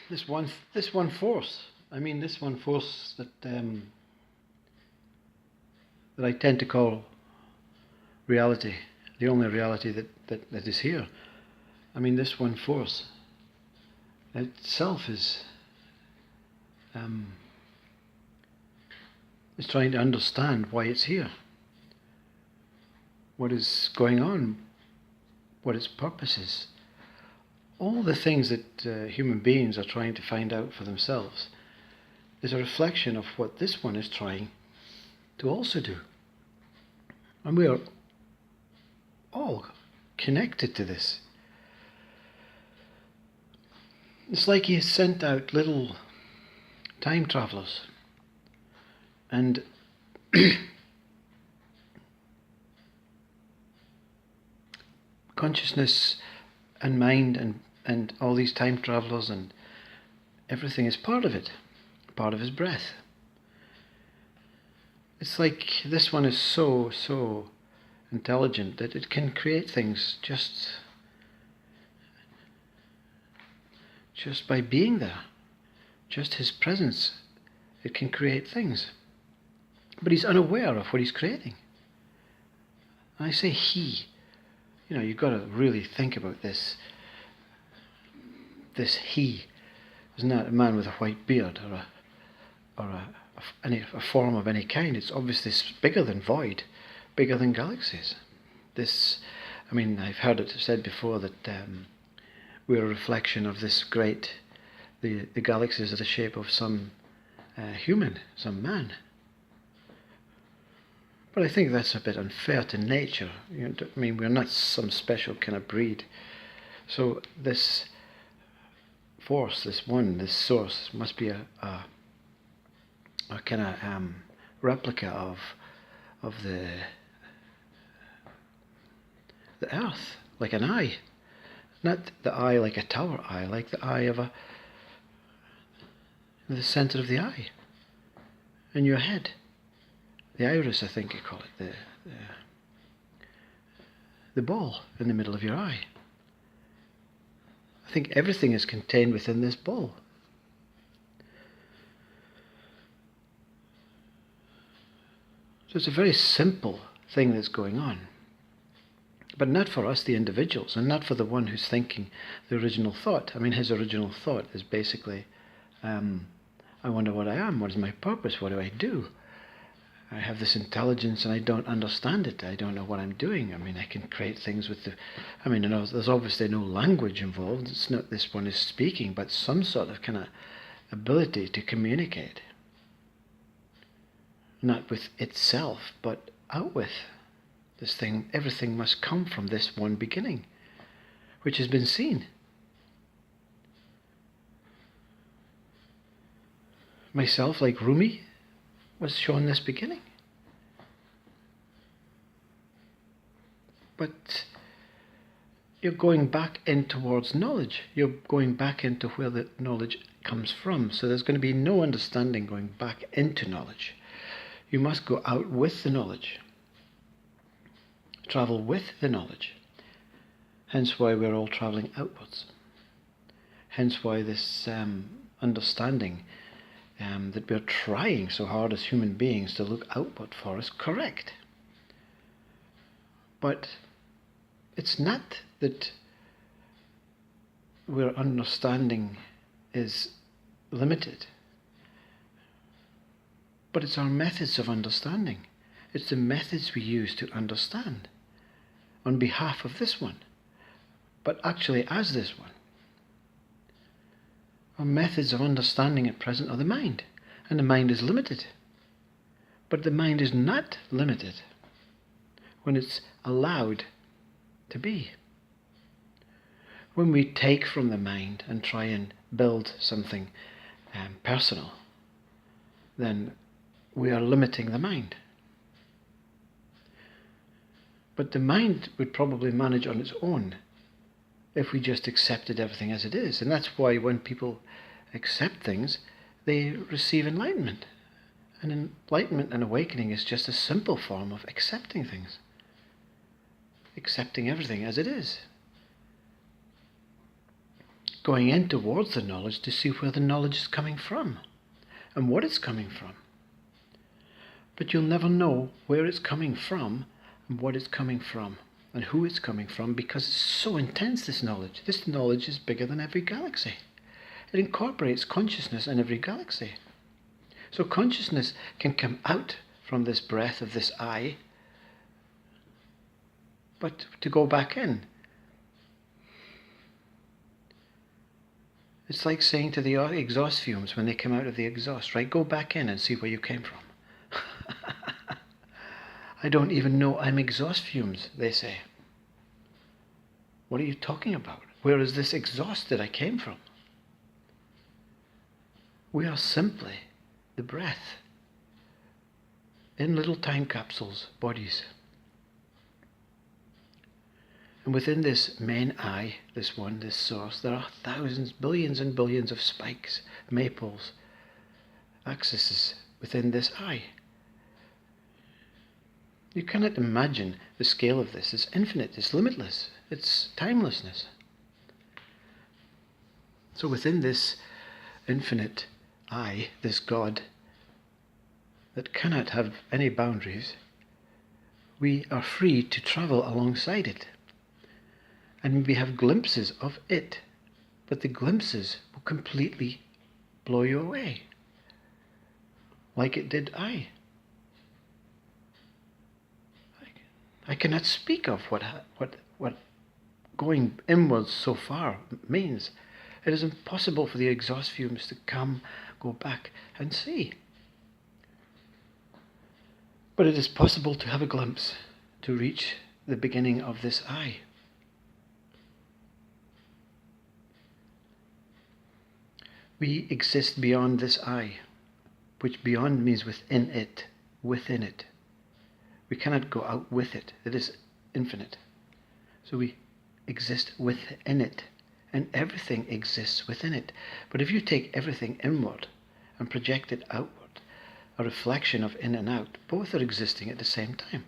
this one force. I mean, this one force that I tend to call reality, the only reality that is here. I mean, this one force itself is trying to understand why it's here, what is going on, what its purpose is. All the things that human beings are trying to find out for themselves is a reflection of what this one is trying to also do. And we are all connected to this. It's like he sent out little time travelers, and consciousness and mind and all these time travelers and everything is part of it, part of his breath. It's like this one is so intelligent that it can create things just by being there. Just his presence, it can create things. But he's unaware of what he's creating. And I say he. You've got to really think about this. This he is not a man with a white beard or a form of any kind. It's obviously bigger than void, bigger than galaxies. I've heard it said before that we're a reflection of this great. The galaxies are the shape of some human, some man. But I think that's a bit unfair to nature. We're not some special kind of breed. So this force, this source, must be a kind of replica of the earth, like an eye. Not the eye like a tower eye, like the eye of the centre of the eye, in your head. The iris, I think you call it, the ball in the middle of your eye. I think everything is contained within this ball. So it's a very simple thing that's going on. But not for us, the individuals, and not for the one who's thinking the original thought. His original thought is basically, I wonder what I am, what is my purpose, what do I do? I have this intelligence and I don't understand it. I don't know what I'm doing. I can create things with there's obviously no language involved. It's not this one is speaking, but some sort of kind of ability to communicate. Not with itself, but out with this thing. Everything must come from this one beginning, which has been seen. Myself, like Rumi, was shown this beginning. But you're going back in towards knowledge. You're going back into where the knowledge comes from. So there's going to be no understanding going back into knowledge. You must go out with the knowledge. Travel with the knowledge. Hence why we're all travelling outwards. Hence why this understanding that we're trying so hard as human beings to look outward for is correct. But it's not that our understanding is limited, but it's our methods of understanding. It's the methods we use to understand on behalf of this one, but actually as this one. Our methods of understanding at present are the mind, and the mind is limited. But the mind is not limited when it's allowed to be. When we take from the mind and try and build something personal, then we are limiting the mind. But the mind would probably manage on its own if we just accepted everything as it is. And that's why when people accept things, they receive enlightenment. And enlightenment and awakening is just a simple form of accepting things. Accepting everything as it is. going in towards the knowledge to see where the knowledge is coming from and what it's coming from. But you'll never know where it's coming from and what it's coming from and who it's coming from, because it's so intense, this knowledge. This knowledge is bigger than every galaxy. It incorporates consciousness in every galaxy. So consciousness can come out from this breath of this I, but to go back in. It's like saying to the exhaust fumes when they come out of the exhaust, right, go back in and see where you came from. I don't even know I'm exhaust fumes, they say. What are you talking about? Where is this exhaust that I came from? We are simply the breath in little time capsules, bodies. And within this main I, this one, this source, there are thousands, billions and billions of spikes, maples, axes within this I. You cannot imagine the scale of this. It's infinite, it's limitless, it's timelessness. So within this infinite I, this God, that cannot have any boundaries, we are free to travel alongside it. And we have glimpses of it, but the glimpses will completely blow you away, like it did I. I cannot speak of what going inwards so far means. It is impossible for the exhaust fumes to come, go back and see. But it is possible to have a glimpse, to reach the beginning of this I. We exist beyond this I, which beyond means within it, within it. We cannot go out with it. It is infinite. So we exist within it, and everything exists within it. But if you take everything inward and project it outward, a reflection of in and out, both are existing at the same time.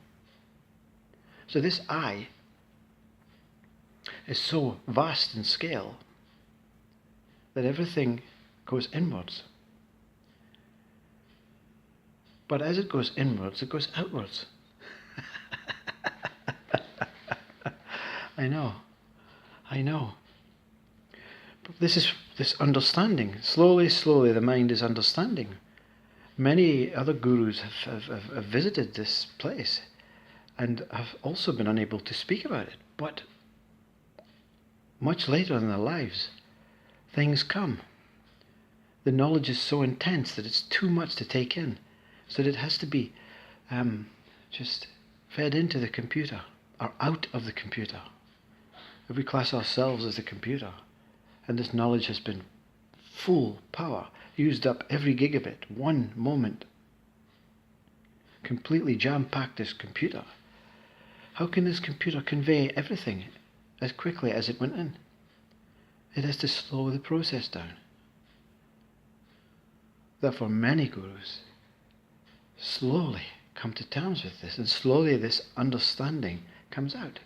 So this I is so vast in scale that everything goes inwards. But as it goes inwards, it goes outwards. I know. But this is this understanding. Slowly, the mind is understanding. Many other gurus have visited this place and have also been unable to speak about it. But much later in their lives, things come. The knowledge is so intense that it's too much to take in, so that it has to be just fed into the computer or out of the computer. If we class ourselves as the computer, and this knowledge has been full power, used up every gigabit, one moment, completely jam-packed this computer, how can this computer convey everything as quickly as it went in? It has to slow the process down. Therefore, many gurus slowly come to terms with this, and slowly this understanding comes out.